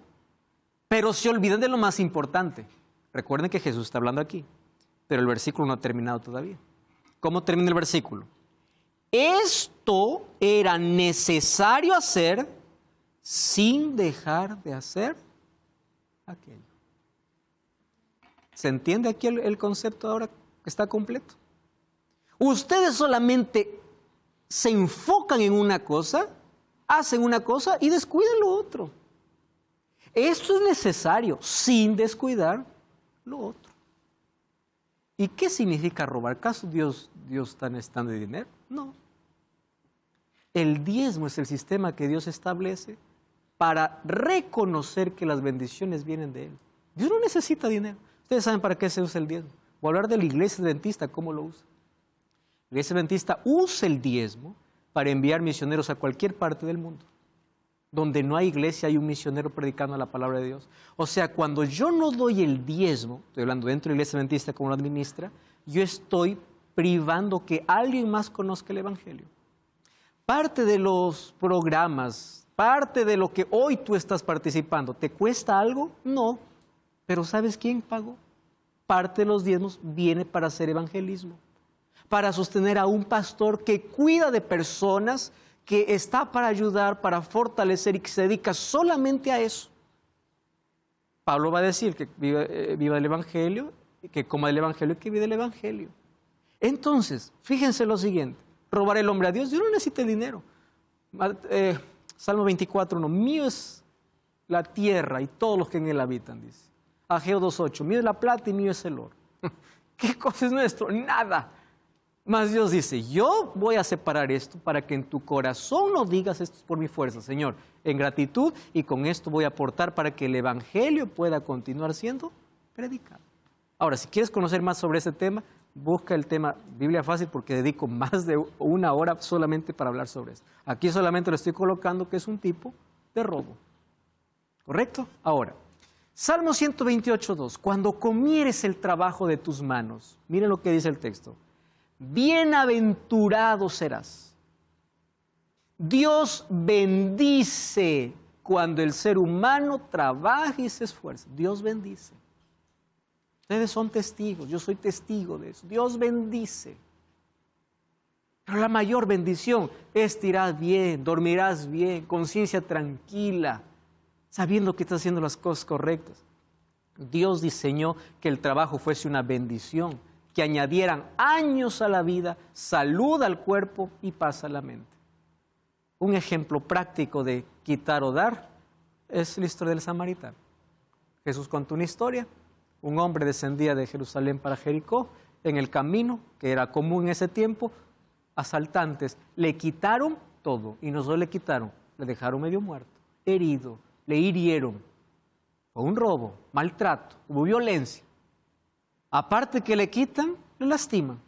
pero se olvidan de lo más importante. Recuerden que Jesús está hablando aquí, pero el versículo no ha terminado todavía. ¿Cómo termina el versículo? Esto era necesario hacer sin dejar de hacer aquello. ¿Se entiende aquí el concepto ahora que está completo? Ustedes solamente se enfocan en una cosa, hacen una cosa y descuidan lo otro. Esto es necesario sin descuidar lo otro. ¿Y qué significa robar? ¿Acaso Dios está necesitando de dinero? No. El diezmo es el sistema que Dios establece para reconocer que las bendiciones vienen de Él. Dios no necesita dinero. Ustedes saben para qué se usa el diezmo. Voy a hablar de la iglesia adventista, cómo lo usa. La iglesia adventista usa el diezmo para enviar misioneros a cualquier parte del mundo. Donde no hay iglesia, hay un misionero predicando la palabra de Dios. O sea, cuando yo no doy el diezmo, estoy hablando dentro de la iglesia adventista como lo administra, yo estoy privando que alguien más conozca el evangelio. Parte de los programas, parte de lo que hoy tú estás participando, ¿te cuesta algo? No, pero ¿sabes quién pagó? Parte de los diezmos viene para hacer evangelismo, para sostener a un pastor que cuida de personas, que está para ayudar, para fortalecer y que se dedica solamente a eso. Pablo va a decir que viva el evangelio, que coma el evangelio y que viva el evangelio. Entonces, fíjense lo siguiente. Robar el hombre a Dios no necesita dinero. Salmo 24:1, mío es la tierra y todos los que en él habitan, dice. Ageo 2:8, mío es la plata y mío es el oro. ¿Qué cosa es nuestro? Nada. Mas Dios dice, yo voy a separar esto para que en tu corazón no digas esto es por mi fuerza, Señor, en gratitud, y con esto voy a aportar para que el evangelio pueda continuar siendo predicado. Ahora, si quieres conocer más sobre ese tema, busca el tema Biblia Fácil, porque dedico más de 1 hora solamente para hablar sobre esto. Aquí solamente lo estoy colocando que es un tipo de robo. ¿Correcto? Ahora, Salmo 128:2, cuando comieres el trabajo de tus manos, miren lo que dice el texto, bienaventurado serás. Dios bendice cuando el ser humano trabaja y se esfuerza. Dios bendice. Ustedes son testigos, yo soy testigo de eso. Dios bendice. Pero la mayor bendición es te irás bien, dormirás bien, conciencia tranquila, sabiendo que estás haciendo las cosas correctas. Dios diseñó que el trabajo fuese una bendición, que añadieran años a la vida, salud al cuerpo y paz a la mente. Un ejemplo práctico de quitar o dar es la historia del samaritano. Jesús contó una historia. Un hombre descendía de Jerusalén para Jericó. En el camino, que era común en ese tiempo, asaltantes le quitaron todo. Y no solo le quitaron, le dejaron medio muerto, herido, le hirieron. Fue un robo, maltrato, hubo violencia. Aparte que le quitan, le lastiman.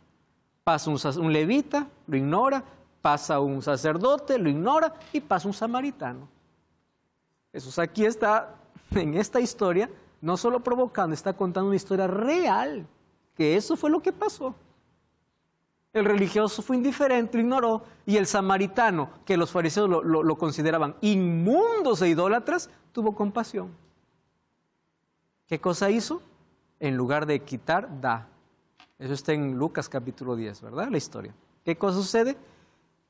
Pasa un levita, lo ignora. Pasa un sacerdote, lo ignora. Y pasa un samaritano. Jesús aquí está, en esta historia, no solo provocando, está contando una historia real, que eso fue lo que pasó. El religioso fue indiferente, lo ignoró, y el samaritano, que los fariseos lo consideraban inmundos e idólatras, tuvo compasión. ¿Qué cosa hizo? En lugar de quitar, da. Eso está en Lucas capítulo 10, ¿verdad? La historia. ¿Qué cosa sucede?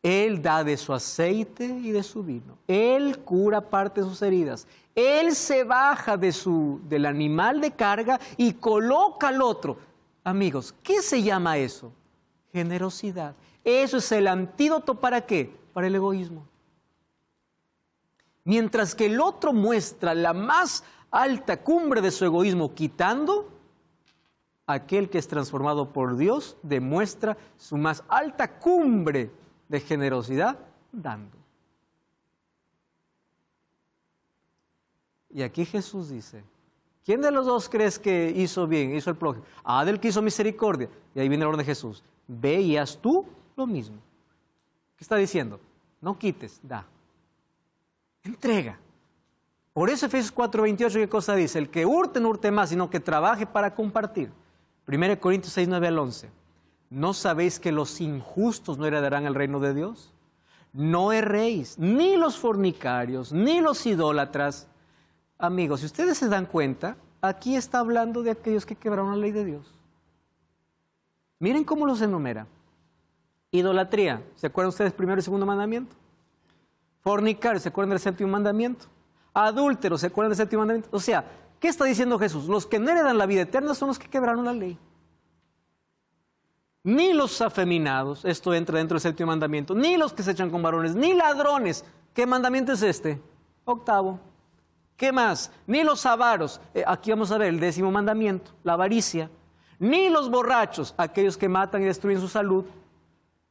Él da de su aceite y de su vino. Él cura parte de sus heridas. Él se baja del animal de carga y coloca al otro. Amigos, ¿qué se llama eso? Generosidad. Eso es el antídoto ¿para qué? Para el egoísmo. Mientras que el otro muestra la más alta cumbre de su egoísmo quitando, aquel que es transformado por Dios demuestra su más alta cumbre de generosidad dando. Y aquí Jesús dice, ¿quién de los dos crees que hizo bien, hizo el prójimo? Del que hizo misericordia. Y ahí viene el orden de Jesús. Ve y haz tú lo mismo. ¿Qué está diciendo? No quites, da. Entrega. Por eso Efesios 4:28, ¿qué cosa dice? El que hurte no hurte más, sino que trabaje para compartir. 1 Corintios 6:9-11. ¿No sabéis que los injustos no heredarán el reino de Dios? No erréis, ni los fornicarios, ni los idólatras. Amigos, si ustedes se dan cuenta, aquí está hablando de aquellos que quebraron la ley de Dios. Miren cómo los enumera. Idolatría, ¿se acuerdan ustedes primero y segundo mandamiento? Fornicario, ¿se acuerdan del séptimo mandamiento? Adúltero, ¿se acuerdan del séptimo mandamiento? O sea, ¿qué está diciendo Jesús? Los que no heredan la vida eterna son los que quebraron la ley. Ni los afeminados, esto entra dentro del séptimo mandamiento, ni los que se echan con varones, ni ladrones. ¿Qué mandamiento es este? 8. ¿Qué más? Ni los avaros. Aquí vamos a ver el 10º mandamiento, la avaricia. Ni los borrachos, aquellos que matan y destruyen su salud,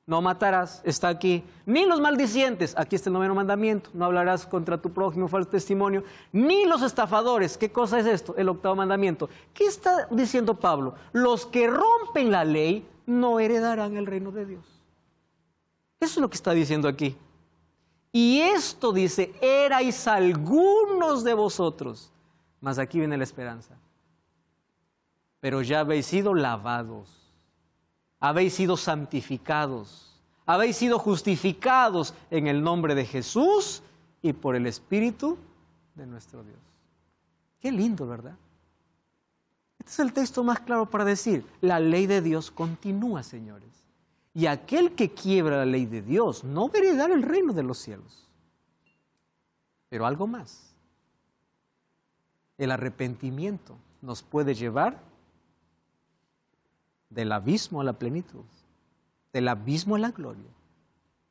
no matarás, está aquí. Ni los maldicientes, aquí está el 9º mandamiento, no hablarás contra tu prójimo falso testimonio. Ni los estafadores, ¿qué cosa es esto? El 8º mandamiento. ¿Qué está diciendo Pablo? Los que rompen la ley no heredarán el reino de Dios. Eso es lo que está diciendo aquí. Y esto dice, erais algunos de vosotros. Mas aquí viene la esperanza. Pero ya habéis sido lavados. Habéis sido santificados, habéis sido justificados en el nombre de Jesús y por el Espíritu de nuestro Dios. Qué lindo, ¿verdad? Este es el texto más claro para decir, la ley de Dios continúa, señores. Y aquel que quiebra la ley de Dios no va a heredar el reino de los cielos. Pero algo más. El arrepentimiento nos puede llevar del abismo a la plenitud, del abismo a la gloria.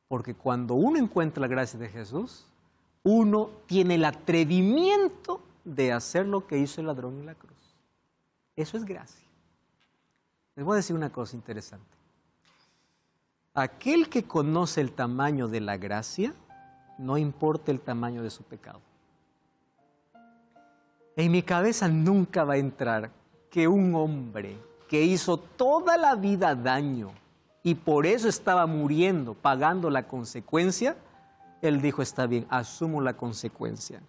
Porque cuando uno encuentra la gracia de Jesús, uno tiene el atrevimiento de hacer lo que hizo el ladrón en la cruz. Eso es gracia. Les voy a decir una cosa interesante. Aquel que conoce el tamaño de la gracia, no importa el tamaño de su pecado. En mi cabeza nunca va a entrar que un hombre que hizo toda la vida daño y por eso estaba muriendo, pagando la consecuencia, él dijo, está bien, asumo la consecuencia.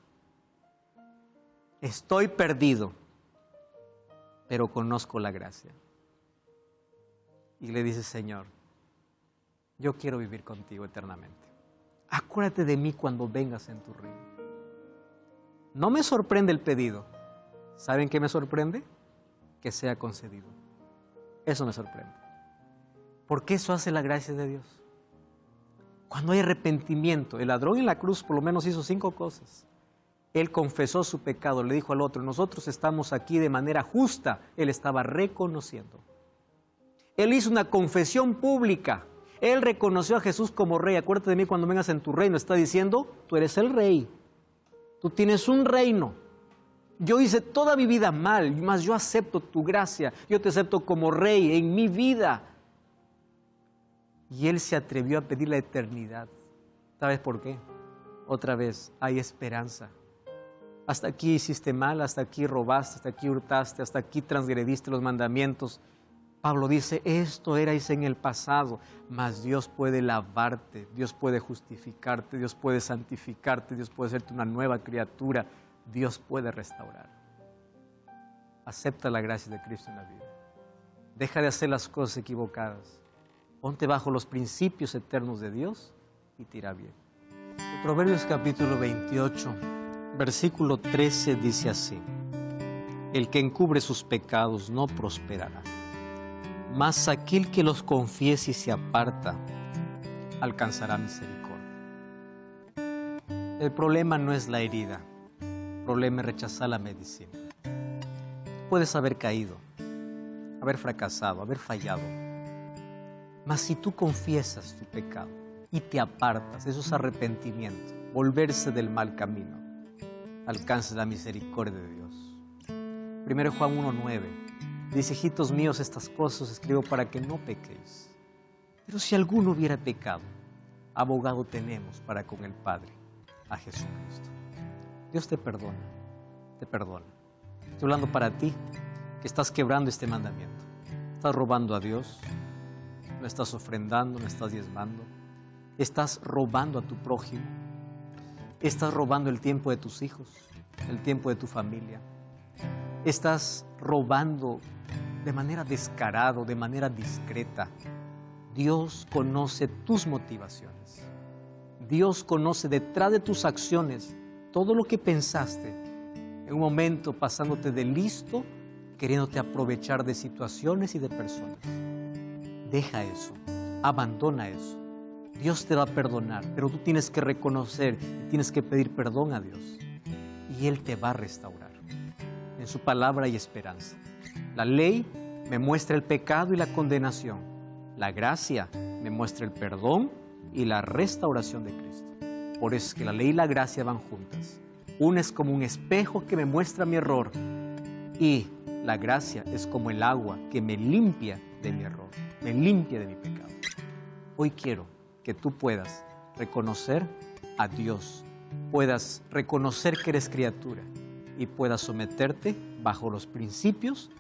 Estoy perdido, pero conozco la gracia. Y le dice, Señor, yo quiero vivir contigo eternamente. Acuérdate de mí cuando vengas en tu reino. No me sorprende el pedido. ¿Saben qué me sorprende? Que sea concedido. Eso me sorprende. Porque eso hace la gracia de Dios. Cuando hay arrepentimiento, el ladrón en la cruz por lo menos hizo 5 cosas. Él confesó su pecado, le dijo al otro, nosotros estamos aquí de manera justa. Él estaba reconociendo. Él hizo una confesión pública. Él reconoció a Jesús como rey. Acuérdate de mí cuando vengas en tu reino. Está diciendo, tú eres el rey. Tú tienes un reino. Yo hice toda mi vida mal, mas yo acepto tu gracia. Yo te acepto como rey en mi vida. Y él se atrevió a pedir la eternidad. ¿Sabes por qué? Otra vez, hay esperanza. Hasta aquí hiciste mal, hasta aquí robaste, hasta aquí hurtaste, hasta aquí transgrediste los mandamientos. Pablo dice, esto erais en el pasado, mas Dios puede lavarte, Dios puede justificarte, Dios puede santificarte, Dios puede hacerte una nueva criatura, Dios puede restaurar. Acepta la gracia de Cristo en la vida. Deja de hacer las cosas equivocadas. Ponte bajo los principios eternos de Dios y te irá bien. Proverbios capítulo 28, versículo 13 dice así, el que encubre sus pecados no prosperará. Mas aquel que los confiese y se aparta, alcanzará misericordia. El problema no es la herida, el problema es rechazar la medicina. Puedes haber caído, haber fracasado, haber fallado. Mas si tú confiesas tu pecado y te apartas, eso es arrepentimiento, volverse del mal camino, alcanzas la misericordia de Dios. 1 Juan 1:9 dice, hijitos míos, estas cosas os escribo para que no pequéis. Pero si alguno hubiera pecado, abogado tenemos para con el Padre, a Jesucristo. Dios te perdona, te perdona. Estoy hablando para ti, que estás quebrando este mandamiento. Estás robando a Dios, no estás ofrendando, no estás diezmando. Estás robando a tu prójimo. Estás robando el tiempo de tus hijos, el tiempo de tu familia. Estás robando de manera descarada, de manera discreta. Dios conoce tus motivaciones. Dios conoce detrás de tus acciones todo lo que pensaste en un momento pasándote de listo, queriéndote aprovechar de situaciones y de personas. Deja eso, abandona eso. Dios te va a perdonar, pero tú tienes que reconocer y tienes que pedir perdón a Dios. Y Él te va a restaurar. En su palabra hay esperanza. La ley me muestra el pecado y la condenación. La gracia me muestra el perdón y la restauración de Cristo. Por eso es que la ley y la gracia van juntas. Una es como un espejo que me muestra mi error y La gracia es como el agua que me limpia de mi error, me limpia de mi pecado. Hoy quiero que tú puedas reconocer a Dios, puedas reconocer que eres criatura y puedas someterte bajo los principios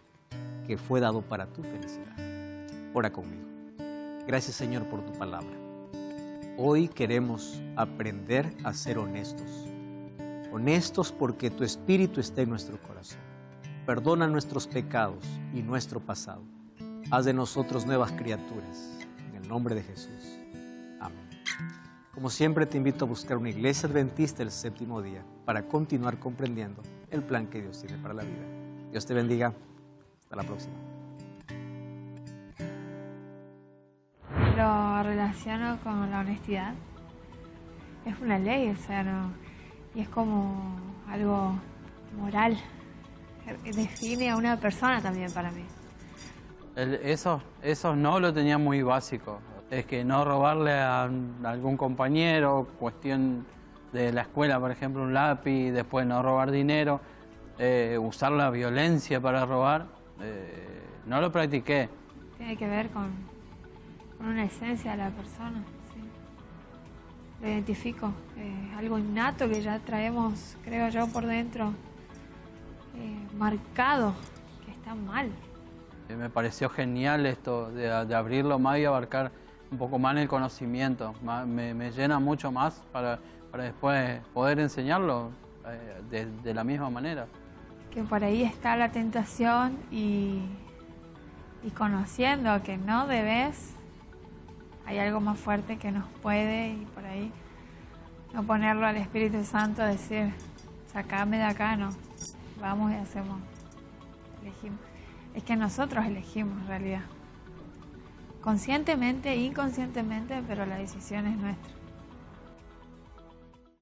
que fue dado para tu felicidad. Ora conmigo. Gracias, Señor, por tu palabra. Hoy queremos aprender a ser honestos. Honestos porque tu Espíritu está en nuestro corazón. Perdona nuestros pecados y nuestro pasado. Haz de nosotros nuevas criaturas. En el nombre de Jesús. Amén. Como siempre, te invito a buscar una iglesia adventista el séptimo día para continuar comprendiendo el plan que Dios tiene para la vida. Dios te bendiga. Hasta la próxima. Lo relaciono con la honestidad. Es una ley, o sea, no, y es como algo moral. Define a una persona también para mí. Eso no lo tenía muy básico. Es que no robarle a algún compañero, cuestión de la escuela, por ejemplo, un lápiz, después no robar dinero, usar la violencia para robar, no lo practiqué. Tiene que ver con una esencia de la persona, ¿sí? Lo identifico, algo innato que ya traemos, creo yo, por dentro, marcado, que está mal. Me pareció genial esto de abrirlo más y abarcar un poco más en el conocimiento. Me llena mucho más para después poder enseñarlo de la misma manera. Que por ahí está la tentación y conociendo que no debes, hay algo más fuerte que nos puede, y por ahí no ponerlo al Espíritu Santo, decir, sacame de acá, no, vamos y hacemos, elegimos. Es que nosotros elegimos en realidad, conscientemente, inconscientemente, pero la decisión es nuestra.